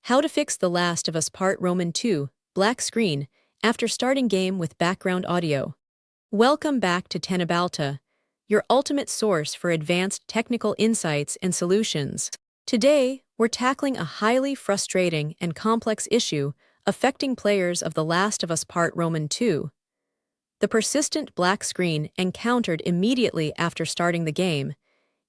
How to fix The Last of Us Part Roman 2, black screen, after starting game with background audio. Welcome back to Teknobalta, your ultimate source for advanced technical insights and solutions. Today, we're tackling a highly frustrating and complex issue affecting players of The Last of Us Part Roman 2. The persistent black screen encountered immediately after starting the game,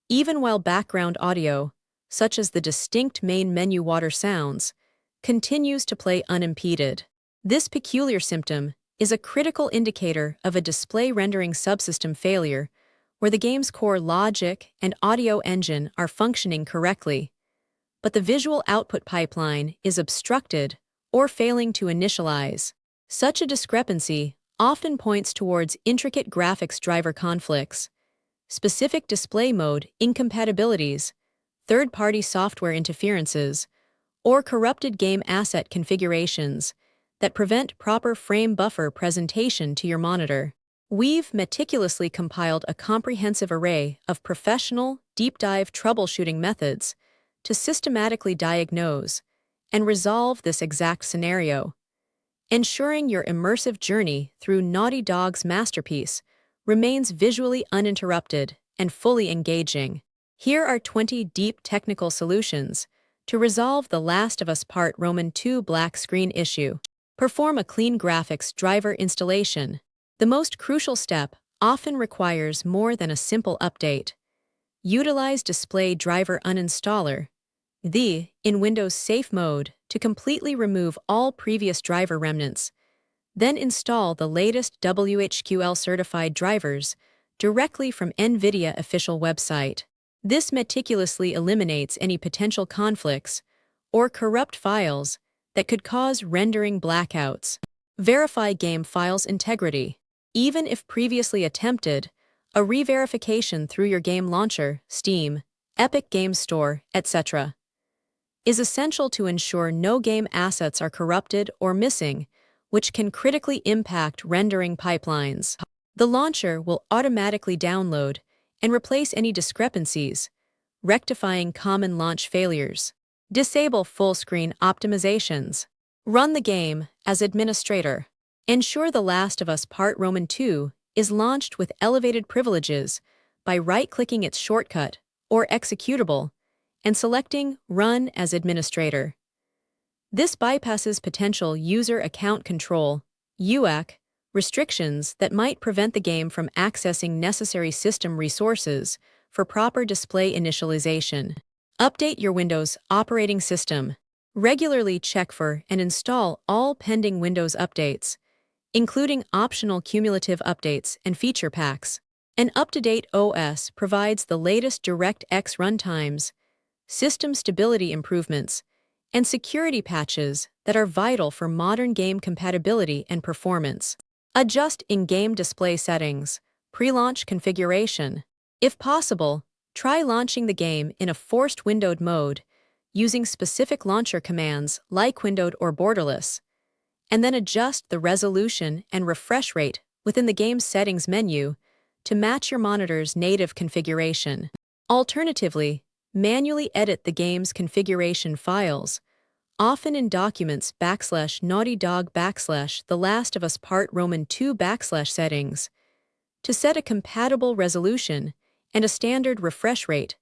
even while background audio, such as the distinct main menu water sounds, continues to play unimpeded. This peculiar symptom is a critical indicator of a display rendering subsystem failure where the game's core logic and audio engine are functioning correctly, but the visual output pipeline is obstructed or failing to initialize. Such a discrepancy often points towards intricate graphics driver conflicts, specific display mode incompatibilities, third-party software interferences, or corrupted game asset configurations that prevent proper frame buffer presentation to your monitor. We've meticulously compiled a comprehensive array of professional, deep-dive troubleshooting methods to systematically diagnose and resolve this exact scenario, ensuring your immersive journey through Naughty Dog's masterpiece remains visually uninterrupted and fully engaging. Here are 20 deep technical solutions to resolve The Last of Us Part Roman 2 black screen issue. Perform a clean graphics driver installation. The most crucial step often requires more than a simple update. Utilize Display Driver Uninstaller, in Windows Safe Mode, to completely remove all previous driver remnants. Then install the latest WHQL-certified drivers directly from NVIDIA official website. This meticulously eliminates any potential conflicts or corrupt files that could cause rendering blackouts. Verify game files' integrity. Even if previously attempted, a re-verification through your game launcher, Steam, Epic Games Store, etc., is essential to ensure no game assets are corrupted or missing, which can critically impact rendering pipelines. The launcher will automatically download and replace any discrepancies, rectifying common launch failures. Disable full-screen optimizations. Run the game as administrator. Ensure The Last of Us Part Roman 2 is launched with elevated privileges by right-clicking its shortcut, or Executable, and selecting Run as Administrator. This bypasses potential user account control (UAC) restrictions that might prevent the game from accessing necessary system resources for proper display initialization. Update your Windows operating system. Regularly check for and install all pending Windows updates, including optional cumulative updates and feature packs. An up-to-date OS provides the latest DirectX runtimes, system stability improvements, and security patches that are vital for modern game compatibility and performance. Adjust in-game display settings. Pre-launch configuration. If possible, try launching the game in a forced windowed mode using specific launcher commands like windowed or borderless, and then adjust the resolution and refresh rate within the game's settings menu to match your monitor's native configuration. Alternatively, manually edit the game's configuration files, often in documents /Naughty Dog /The Last of Us Part Roman 2 /settings, to set a compatible resolution and a standard refresh rate,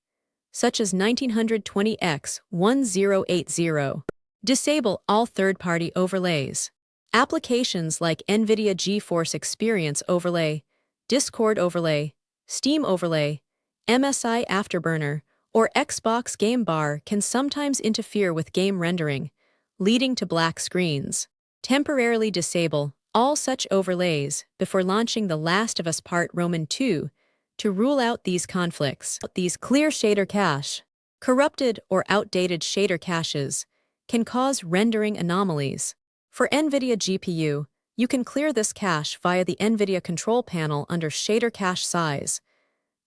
such as 1920x1080. Disable all third-party overlays. Applications like NVIDIA GeForce Experience Overlay, Discord Overlay, Steam Overlay, MSI Afterburner, or Xbox Game Bar can sometimes interfere with game rendering, leading to black screens. Temporarily disable all such overlays before launching The Last of Us Part Roman 2 to rule out these conflicts. Clear shader cache. Corrupted or outdated shader caches can cause rendering anomalies. For NVIDIA GPU, you can clear this cache via the NVIDIA control panel under Shader Cache Size,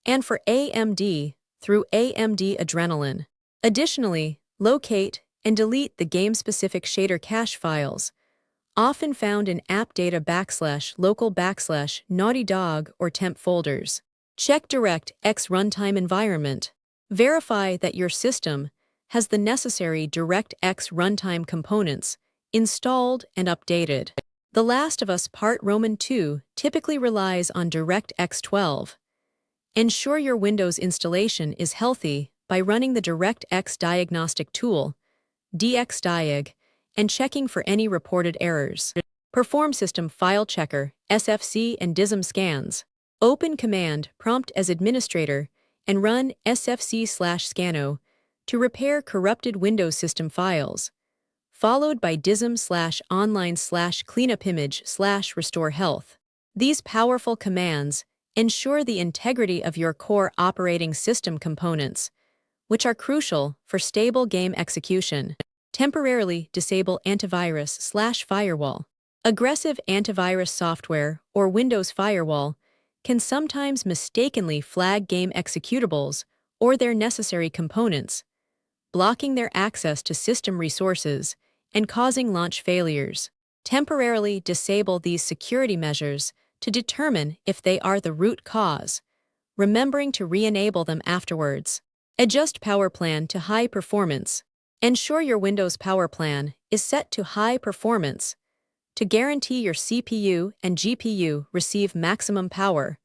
and for AMD, through AMD Adrenalin. Additionally, locate and delete the game-specific shader cache files, often found in appdata /local /Naughty Dog or temp folders. Check DirectX runtime environment. Verify that your system has the necessary DirectX runtime components installed and updated. The Last of Us Part Roman 2 typically relies on DirectX 12. Ensure your Windows installation is healthy by running the DirectX diagnostic tool, DxDiag, and checking for any reported errors. Perform System File Checker, SFC and DISM scans. Open Command Prompt as administrator and run sfc/scano to repair corrupted Windows system files, followed by dism/online/cleanupimage/restore health. These powerful commands ensure the integrity of your core operating system components, which are crucial for stable game execution. Temporarily disable Antivirus/Firewall. Aggressive antivirus software or Windows Firewall can sometimes mistakenly flag game executables or their necessary components, blocking their access to system resources and causing launch failures. Temporarily disable these security measures to determine if they are the root cause, remembering to re-enable them afterwards. Adjust power plan to high performance. Ensure your Windows power plan is set to high performance to guarantee your CPU and GPU receive maximum power,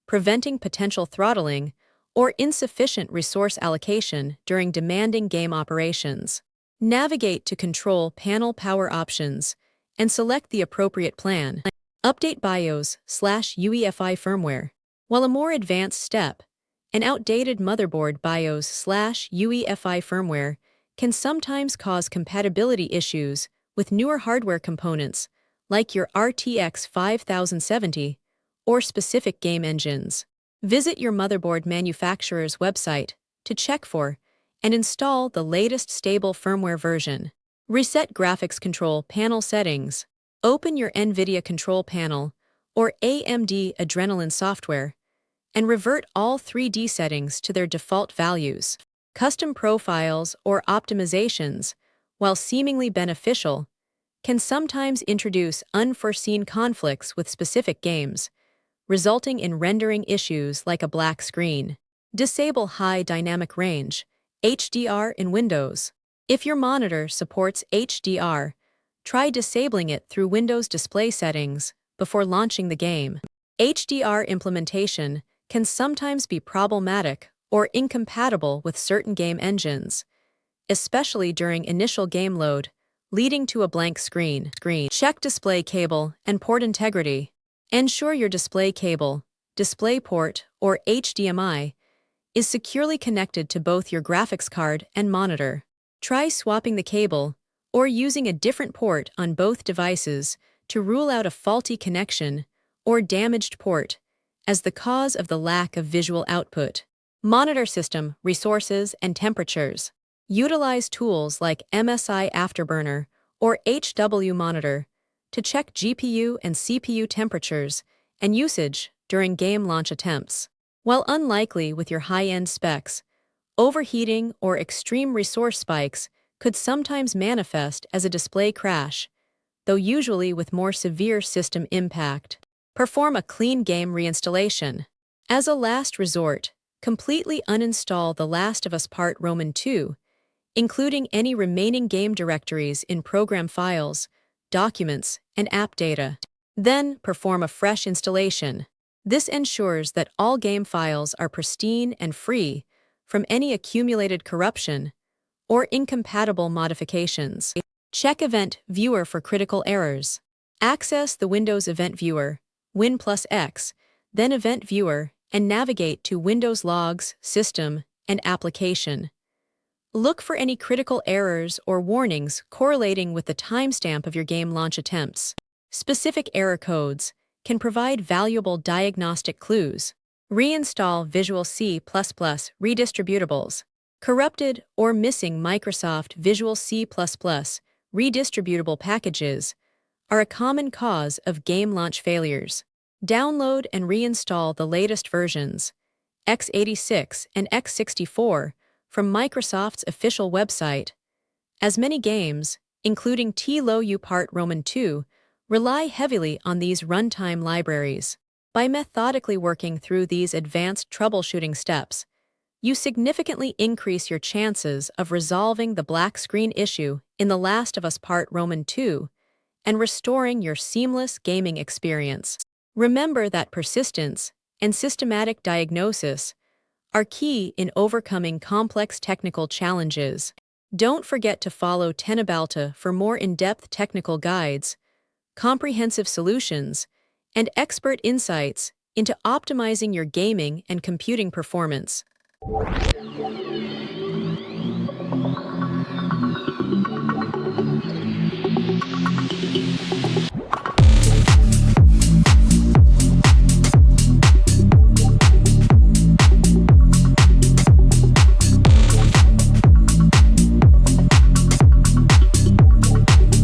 preventing potential throttling or insufficient resource allocation during demanding game operations. Navigate to Control Panel Power Options and select the appropriate plan. Update BIOS/UEFI firmware. While a more advanced step, an outdated motherboard BIOS/UEFI firmware can sometimes cause compatibility issues with newer hardware components like your RTX 5070 or specific game engines. Visit your motherboard manufacturer's website to check for and install the latest stable firmware version. Reset graphics control panel settings. Open your NVIDIA control panel or AMD Adrenalin software and revert all 3D settings to their default values. Custom profiles or optimizations, while seemingly beneficial, can sometimes introduce unforeseen conflicts with specific games, resulting in rendering issues like a black screen. Disable High Dynamic Range, HDR in Windows. If your monitor supports HDR, try disabling it through Windows Display Settings before launching the game. HDR implementation can sometimes be problematic or incompatible with certain game engines, especially during initial game load, leading to a blank screen. Check display cable and port integrity. Ensure your display cable, DisplayPort, or HDMI is securely connected to both your graphics card and monitor. Try swapping the cable or using a different port on both devices to rule out a faulty connection or damaged port as the cause of the lack of visual output. Monitor system, resources, and temperatures. Utilize tools like MSI Afterburner or HW Monitor to check GPU and CPU temperatures and usage during game launch attempts. While unlikely with your high-end specs, overheating or extreme resource spikes could sometimes manifest as a display crash, though usually with more severe system impact. Perform a clean game reinstallation. As a last resort, completely uninstall The Last of Us Part Roman 2, including any remaining game directories in program files, documents, and app data. Then perform a fresh installation. This ensures that all game files are pristine and free from any accumulated corruption or incompatible modifications. Check Event Viewer for critical errors. Access the Windows Event Viewer, Win+X, then Event Viewer, and navigate to Windows Logs, System, and Application. Look for any critical errors or warnings correlating with the timestamp of your game launch attempts. Specific error codes can provide valuable diagnostic clues. Reinstall Visual C++ redistributables. Corrupted or missing Microsoft Visual C++ redistributable packages are a common cause of game launch failures. Download and reinstall the latest versions, x86 and x64, from Microsoft's official website, as many games, including TLOU Part Roman 2, rely heavily on these runtime libraries. By methodically working through these advanced troubleshooting steps, you significantly increase your chances of resolving the black screen issue in The Last of Us Part Roman 2 and restoring your seamless gaming experience. Remember that persistence and systematic diagnosis are key in overcoming complex technical challenges. Don't forget to follow Teknobalta for more in-depth technical guides, comprehensive solutions, and expert insights into optimizing your gaming and computing performance.